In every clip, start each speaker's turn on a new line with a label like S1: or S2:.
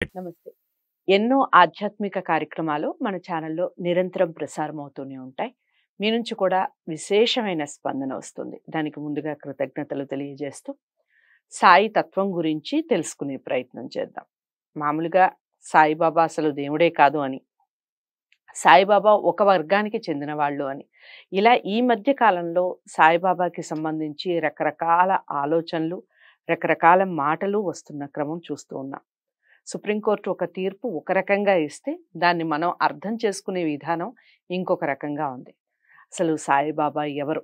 S1: నమస్తే. ఎన్నో ఆధ్యాత్మిక కార్యక్రమాలు మన ఛానల్‌లో నిరంతరం ప్రసారం అవుతూనే ఉంటాయి. మీ నుంచి కూడా విశేషమైన స్పందన వస్తుంది. దానికి ముందుగా కృతజ్ఞతలు తెలియజేస్తూ, సాయి తత్వం గురించి తెలుసుకునే ప్రయత్నం చేద్దాం. మామూలుగా సాయిబాబా అసలు దేవుడే కాదు అని, సాయిబాబా ఒక వర్గానికి చెందిన వాళ్ళు అని, ఇలా ఈ మధ్య కాలంలో సాయిబాబాకి సంబంధించి రకరకాల ఆలోచనలు, రకరకాల మాటలు వస్తున్న క్రమం చూస్తూ ఉన్నాం. సుప్రీంకోర్టు ఒక తీర్పు ఒక రకంగా ఇస్తే దాన్ని మనం అర్థం చేసుకునే విధానం ఇంకొక రకంగా ఉంది. అసలు సాయిబాబా ఎవరు?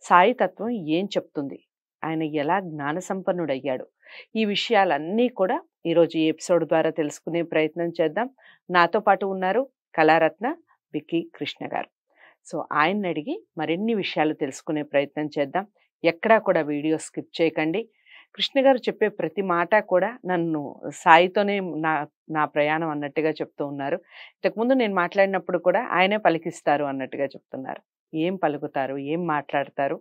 S1: సాయి తత్వం ఏం చెప్తుంది? ఆయన ఎలా జ్ఞాన సంపన్నుడయ్యాడు? ఈ విషయాలన్నీ కూడా ఈరోజు ఈ ఎపిసోడ్ ద్వారా తెలుసుకునే ప్రయత్నం చేద్దాం. నాతో పాటు ఉన్నారు కళారత్న విక్కీ కృష్ణ గారు. సో ఆయన్ని అడిగి మరిన్ని విషయాలు తెలుసుకునే ప్రయత్నం చేద్దాం. ఎక్కడా కూడా వీడియో స్కిప్ చేయకండి. కృష్ణ గారు చెప్పే ప్రతి మాట కూడా నన్ను సాయితోనే నా నా ప్రయాణం అన్నట్టుగా చెప్తూ ఉన్నారు. ఇంతకుముందు నేను మాట్లాడినప్పుడు కూడా ఆయనే పలికిస్తారు అన్నట్టుగా చెప్తున్నారు. ఏం పలుకుతారు? ఏం మాట్లాడతారు?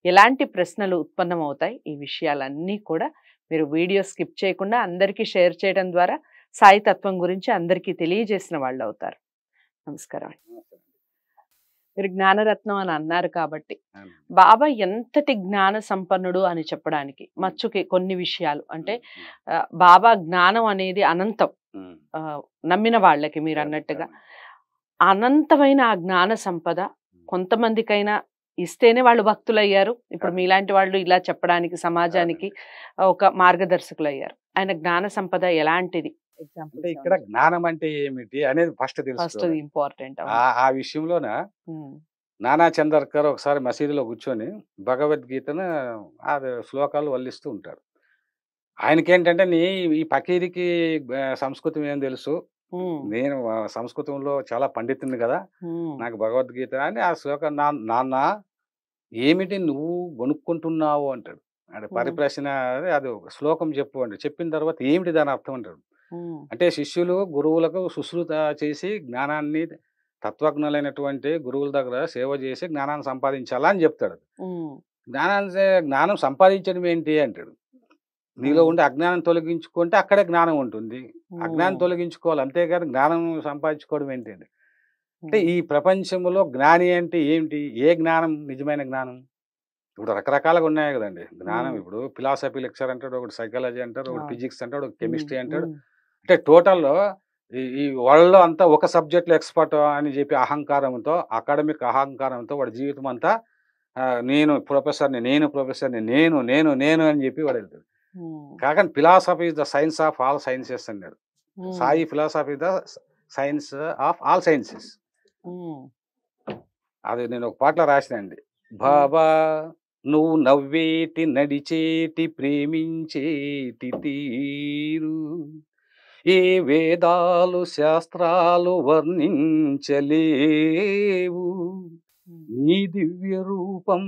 S1: ఎలాంటి ప్రశ్నలు ఉత్పన్నమవుతాయి? ఈ విషయాలన్నీ కూడా మీరు వీడియో స్కిప్ చేయకుండా అందరికీ షేర్ చేయడం ద్వారా సాయి తత్వం గురించి అందరికీ తెలియజేసిన వాళ్ళు అవుతారు. నమస్కారం. మీరు జ్ఞానరత్నం అని అన్నారు కాబట్టి బాబా ఎంతటి జ్ఞాన సంపన్నుడు అని చెప్పడానికి మచ్చుకి కొన్ని విషయాలు అంటే బాబా జ్ఞానం అనేది అనంతం. నమ్మిన వాళ్ళకి మీరు అన్నట్టుగా అనంతమైన ఆ జ్ఞాన సంపద కొంతమందికైనా ఇస్తేనే వాళ్ళు భక్తులు అయ్యారు. ఇప్పుడు మీలాంటి వాళ్ళు ఇలా చెప్పడానికి సమాజానికి ఒక మార్గదర్శకులు అయ్యారు. ఆయన జ్ఞాన సంపద ఎలాంటిది?
S2: అంటే ఇక్కడ జ్ఞానం అంటే ఏమిటి అనేది ఫస్ట్ తెలుసు.
S1: ఇంపార్టెంట్.
S2: ఆ విషయంలోన నానా చందర్కర్ ఒకసారి మసీదులో కూర్చొని భగవద్గీతను ఆ శ్లోకాలు వల్లిస్తూ ఉంటారు. ఆయనకేంటంటే ఈ ఫకీరికి సంస్కృతం ఏం తెలుసు, నేను సంస్కృతంలో చాలా పండితుని కదా, నాకు భగవద్గీత అని ఆ శ్లోకం నాన్న ఏమిటి నువ్వు కొనుక్కుంటున్నావు అంటాడు. అంటే పరిప్రశ్న అది ఒక శ్లోకం చెప్పు అంటే చెప్పిన తర్వాత ఏమిటి దాని అర్థం అంటాడు. అంటే శిష్యులు గురువులకు శుశ్రూత చేసి జ్ఞానాన్ని తత్వజ్ఞులైనటువంటి గురువుల దగ్గర సేవ చేసి జ్ఞానాన్ని సంపాదించాలా అని చెప్తాడు. జ్ఞానం సంపాదించడం ఏంటి అంటాడు. నీలో ఉండే అజ్ఞానం తొలగించుకుంటే అక్కడే జ్ఞానం ఉంటుంది. అజ్ఞానం తొలగించుకోవాలి, అంతేగాని జ్ఞానం సంపాదించుకోవడం ఏంటి అంటే ఈ ప్రపంచంలో జ్ఞాని అంటే ఏమిటి? ఏ జ్ఞానం నిజమైన జ్ఞానం? ఇప్పుడు రకరకాలుగా ఉన్నాయి కదండి జ్ఞానం. ఇప్పుడు ఫిలాసఫీ లెక్చర్ అంటాడు, ఒకటి సైకాలజీ అంటారు, ఒకటి ఫిజిక్స్ అంటాడు, ఒక కెమిస్ట్రీ అంటాడు. అంటే టోటల్లో ఈ వరల్డ్లో అంతా ఒక సబ్జెక్ట్లో ఎక్స్పర్ట్ అని చెప్పి అహంకారంతో, అకాడమిక్ అహంకారంతో వాడి జీవితం అంతా నేను ప్రొఫెసర్ని, నేను నేను నేను అని చెప్పి వాడు వెళ్తాడు. కాకపోతే philosophy is the science of all sciences అన్నాడు. Sai philosophy the science of all sciences. అది నేను ఒక పాటలో రాసినండి. బాబా నువ్వు నవ్వేటి, నడిచేటి, ప్రేమించేటి తీరు ఏ వేదాలు శాస్త్రాలు వర్ణించలేవు. నీ దివ్య రూపం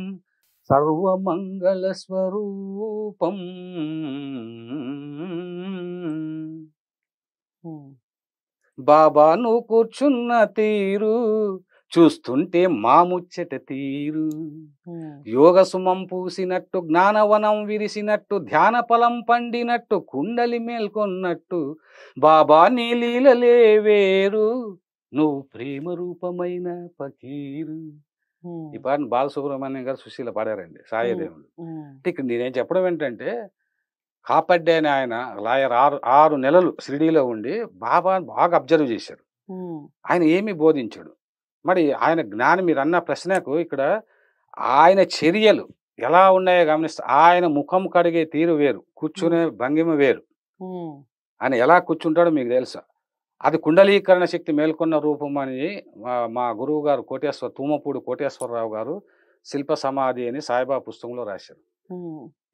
S2: సర్వమంగళ స్వరూపం. బాబా నువ్వు కూర్చున్న తీరు చూస్తుంటే మాముచ్చట తీరు. యోగ సుమం పూసినట్టు, జ్ఞానవనం విరిసినట్టు, ధ్యాన ఫలం పండినట్టు, కుండలి మేల్కొన్నట్టు, బాబా నీ లీలలే వేరు, నువ్వు ప్రేమ రూపమైన ఫకీరు. ఈ పాటను బాలసుబ్రహ్మణ్యం గారు సుశీల పాడారండి, సాయిదేవుడు. ఇక్కడ నేనేం చెప్పడం ఏంటంటే కాపడ్డే అని ఆయన లాయర్ 6 నెలలు షిరిడీలో ఉండి బాబా బాగా అబ్జర్వ్ చేశారు. ఆయన ఏమి బోధించాడు? మరి ఆయన జ్ఞానం, మీరు అన్న ప్రశ్నకు ఇక్కడ ఆయన చర్యలు ఎలా ఉన్నాయో గమనిస్తే, ఆయన ముఖం కడిగే తీరు వేరు, కూర్చునే భంగిమ వేరు. ఆయన ఎలా కూర్చుంటాడో మీకు తెలుసా? అది కుండలీకరణ శక్తి మేల్కొన్న రూపం అని మా గురువు గారు తూమపూడి కోటేశ్వరరావు గారు శిల్ప సమాధి అని సాయిబాబా పుస్తకంలో రాశారు.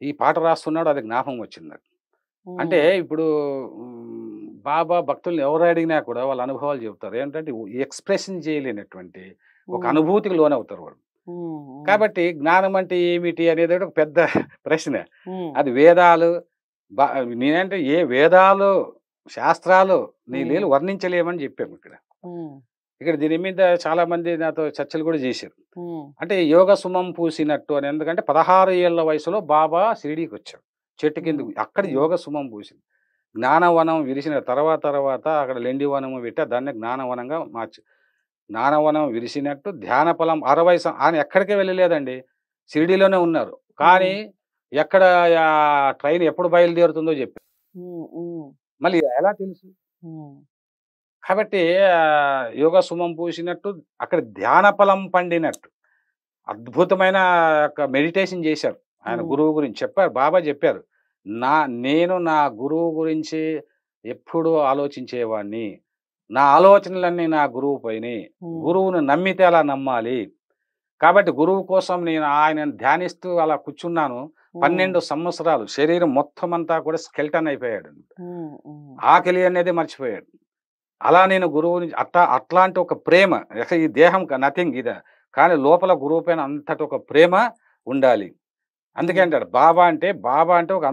S2: ఈ పాట రాస్తున్నాడు, అది జ్ఞాపకం వచ్చింది నాకు. అంటే ఇప్పుడు బాబా భక్తుల్ని ఎవరు అడిగినా కూడా వాళ్ళ అనుభవాలు చెబుతారు. ఏంటంటే ఎక్స్ప్రెషన్ చేయలేనటువంటి ఒక అనుభూతికి లోనవుతారు వాళ్ళు. కాబట్టి జ్ఞానం అంటే ఏమిటి అనేది ఒక పెద్ద ప్రశ్న. అది వేదాలు నేనంటే ఏ వేదాలు శాస్త్రాలు నీ లేలు వర్ణించలేమని చెప్పాము ఇక్కడ దీని మీద చాలా మంది నాతో చర్చలు కూడా చేశారు. అంటే యోగ సుమం పూసినట్టు అని, ఎందుకంటే 16 ఏళ్ల వయసులో బాబా షిరిడీకి వచ్చాడు, చెట్టు కింద అక్కడ యోగ సుమం పూసింది. జ్ఞానవనం విరిసిన తర్వాత అక్కడ లెండివనము పెట్టి దాన్ని జ్ఞానవనంగా మార్చి జ్ఞానవనం విరిసినట్టు ధ్యాన ఫలం 60 ఆయన ఎక్కడికే వెళ్ళలేదండి, షిరిడీలోనే ఉన్నారు. కానీ ఎక్కడ ట్రైన్ ఎప్పుడు బయలుదేరుతుందో చెప్పారు. మళ్ళీ ఎలా తెలుసు? కాబట్టి యోగ సుమం పూసినట్టు అక్కడ ధ్యాన ఫలం పండినట్టు అద్భుతమైన మెడిటేషన్ చేశారు. ఆయన గురువు గురించి చెప్పారు, బాబా చెప్పారు, నేను నా గురువు గురించి ఎప్పుడూ ఆలోచించేవాడిని, నా ఆలోచనలన్నీ నా గురువు పైన, గురువును నమ్మితే అలా నమ్మాలి. కాబట్టి గురువు కోసం నేను ఆయన ధ్యానిస్తూ అలా కూర్చున్నాను. 12 సంవత్సరాలు శరీరం మొత్తం అంతా కూడా స్కెల్టన్ అయిపోయాడు, ఆకలి అనేది మర్చిపోయాడు. అలా నేను గురువుని అట్లాంటి ఒక ప్రేమ, ఈ దేహం నథింగ్ ఇదే, కానీ లోపల గురువు పైన అంతటి ఒక ప్రేమ ఉండాలి. అందుకే అంటాడు బాబా అంటే ఒక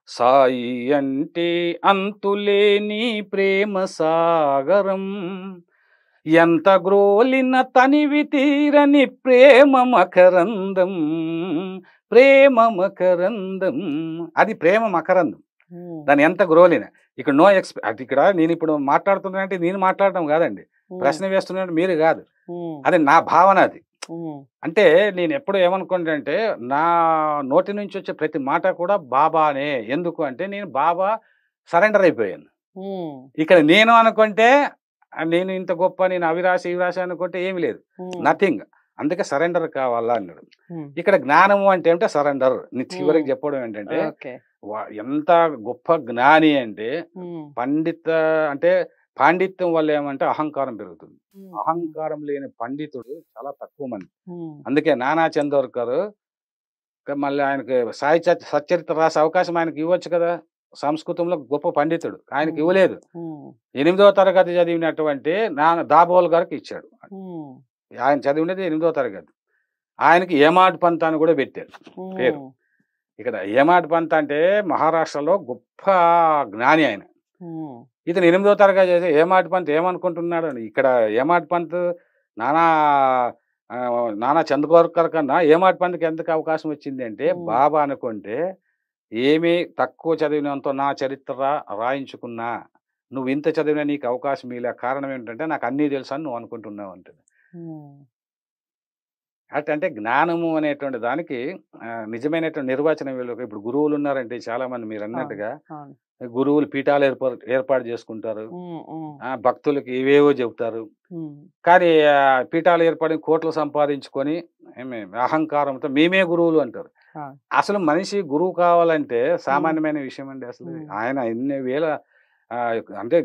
S2: సాయి అంటే అంతులేని ప్రేమ సాగరం, ఎంత గ్రోలిన తనివి తీరని ప్రేమ మకరందం, అది ప్రేమ మకరందం. దాన్ని ఎంత గ్రోలిన ఇక్కడ ఇక్కడ నేను ఇప్పుడు మాట్లాడుతున్నానంటే నేను మాట్లాడటం కాదండి, ప్రశ్న వేస్తున్నానంటే మీరు కాదు, అది నా భావన. అది అంటే నేను ఎప్పుడు ఏమనుకుంటే నా నోటి నుంచి వచ్చే ప్రతి మాట కూడా బాబానే. ఎందుకు అంటే నేను బాబా సరెండర్ అయిపోయాను. ఇక్కడ నేను అనుకుంటే నేను ఇంత గొప్ప, నేను అవిరాశ అనుకుంటే ఏమి లేదు, నథింగ్. అందుకే సరెండర్ కావాలా అన్నాడు. ఇక్కడ జ్ఞానము అంటే ఏమిటో సరెండర్. చివరికి చెప్పడం ఏంటంటే ఎంత గొప్ప జ్ఞాని అంటే పాండిత్యం వల్ల ఏమంటే అహంకారం పెరుగుతుంది. అహంకారం లేని పండితుడు చాలా తక్కువ మంది. అందుకే నానా చందోర్కర్ మళ్ళీ ఆయనకి సాయి సచ్చరిత్ర రాసే అవకాశం ఆయనకి ఇవ్వచ్చు కదా, సంస్కృతంలో గొప్ప పండితుడు, ఆయనకి ఇవ్వలేదు. 8వ తరగతి చదివినటువంటి దాబోల్ గారికి ఇచ్చాడు. ఆయన చదివినది 8వ తరగతి. ఆయనకి ఏమాడ్ పంత్ అని కూడా పెట్టారు పేరు. ఇక్కడ ఏమాడ్ పంత్ అంటే మహారాష్ట్రలో గొప్ప జ్ఞాని ఆయన. ఇతను 8వ తరగతి చేసి ఏమాడ్ పంత్ ఏమనుకుంటున్నాడు అని. ఇక్కడ ఏమాడ్ పంత్ నానా చంద్రగోర్కర్ కన్నా ఏమాడ్ పంత్కి ఎందుకు అవకాశం వచ్చింది అంటే, బాబా అనుకుంటే ఏమీ తక్కువ చదివినంత నా చరిత్ర రాయించుకున్నా, నువ్వు ఇంత చదివినా నీకు అవకాశం ఇలా, కారణం ఏంటంటే నాకు అన్నీ తెలుసు అని నువ్వు అనుకుంటున్నావు అంటుంది. అంటే జ్ఞానము అనేటువంటి దానికి నిజమైనటువంటి నిర్వచనం వీళ్ళు. ఇప్పుడు గురువులు ఉన్నారంటే చాలా మంది మీరు అన్నట్టుగా గురువులు పీఠాలు ఏర్పాటు చేసుకుంటారు, భక్తులకి ఇవేవో చెబుతారు. కానీ పీఠాలు ఏర్పడి కోట్లు సంపాదించుకొని అహంకారంతో మేమే గురువులు అంటారు. అసలు మనిషి గురువు కావాలంటే సామాన్యమైన విషయం అండి. అసలు ఆయన ఎన్ని వేల అంటే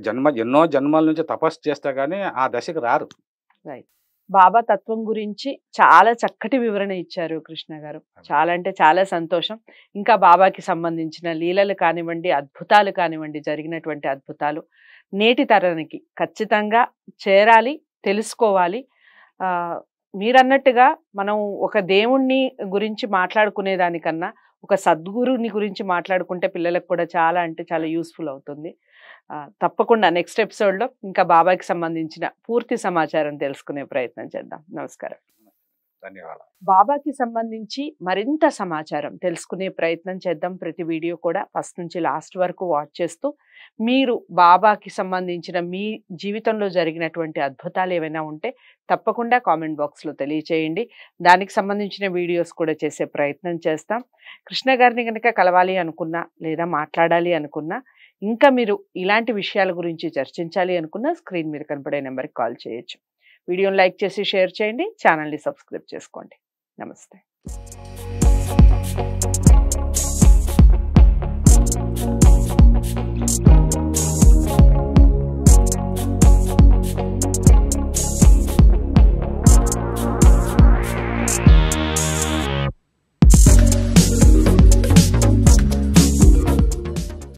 S2: ఎన్నో జన్మల నుంచి తపస్సు చేస్తా గానీ ఆ దశకు రారు.
S1: బాబా తత్వం గురించి చాలా చక్కటి వివరణ ఇచ్చారు కృష్ణ గారు. చాలా అంటే చాలా సంతోషం. ఇంకా బాబాకి సంబంధించిన లీలలు కానివ్వండి, అద్భుతాలు కానివ్వండి, జరిగినటువంటి అద్భుతాలు నేటి తరానికి ఖచ్చితంగా చేరాలి, తెలుసుకోవాలి. మీరన్నట్టుగా మనం ఒక దేవుణ్ణి గురించి మాట్లాడుకునే దానికన్నా ఒక సద్గురుని గురించి మాట్లాడుకుంటే పిల్లలకు కూడా చాలా అంటే చాలా యూస్ఫుల్ అవుతుంది. తప్పకుండా నెక్స్ట్ ఎపిసోడ్లో ఇంకా బాబాకి సంబంధించిన పూర్తి సమాచారం తెలుసుకునే ప్రయత్నం చేద్దాం. నమస్కారం.
S2: ధన్యవాదాలు.
S1: బాబాకి సంబంధించి మరింత సమాచారం తెలుసుకునే ప్రయత్నం చేద్దాం. ప్రతి వీడియో కూడా ఫస్ట్ నుంచి లాస్ట్ వరకు వాచ్ చేస్తూ మీరు బాబాకి సంబంధించిన మీ జీవితంలో జరిగినటువంటి అద్భుతాలు ఏవైనా ఉంటే తప్పకుండా కామెంట్ బాక్స్లో తెలియచేయండి. దానికి సంబంధించిన వీడియోస్ కూడా చేసే ప్రయత్నం చేస్తాం. కృష్ణ గారిని కనుక కలవాలి అనుకున్నా లేదా మాట్లాడాలి అనుకున్నా, ఇంకా మీరు ఇలాంటి విషయాల గురించి చర్చించాలి అనుకున్నా స్క్రీన్ మీద కనపడే నెంబర్కి కాల్ చేయొచ్చు. వీడియోని లైక్ చేసి షేర్ చేయండి, ఛానల్ని సబ్స్క్రైబ్ చేసుకోండి. నమస్తే.